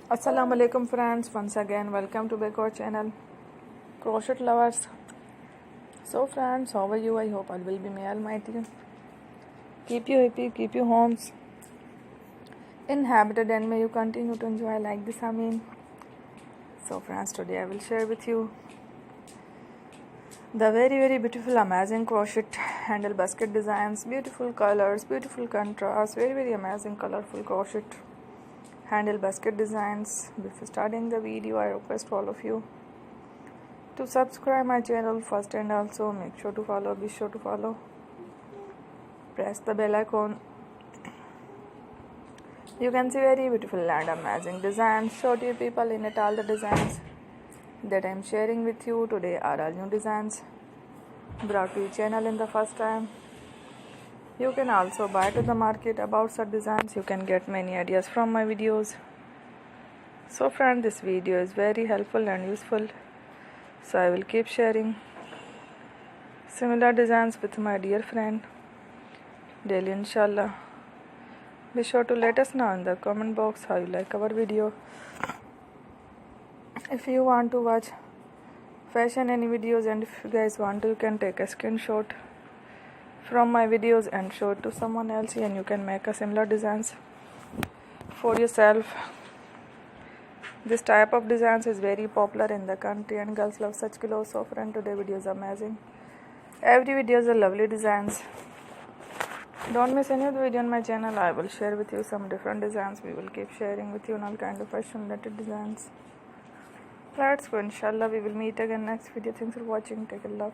Assalamu alaikum friends, once again welcome to back our channel crochet lovers. So friends, how are you? I hope all will be may almighty keep you happy, keep you homes inhabited, and may you continue to enjoy like this. So friends, today I will share with you the very beautiful amazing crochet handle basket designs, beautiful colors, beautiful contrast, very amazing colorful crochet handle basket designs. Before starting the video, I request all of you to subscribe my channel first, and also make sure to follow, be sure to follow, press the bell icon. You can see very beautiful and amazing designs. Show to you people in it. All the designs that I am sharing with you today are all new designs brought to your channel in the first time. You can also buy to the market about such designs. You can get many ideas from my videos. So friend, this video is very helpful and useful, so I will keep sharing similar designs with my dear friend daily, inshallah. Be sure to let us know in the comment box how you like our video. If you want to watch fashion any videos, and if you guys want to, you can take a screenshot from my videos and show it to someone else, and you can make a similar designs for yourself. This type of designs is very popular in the country and girls love such clothes. So friend, today video is amazing. Every video is a lovely designs. Don't miss any of the video on my channel. I will share with you some different designs. We will keep sharing with you on all kind of fashion related designs. Let's go, inshallah. We will meet again next video. Thanks for watching. Take a love.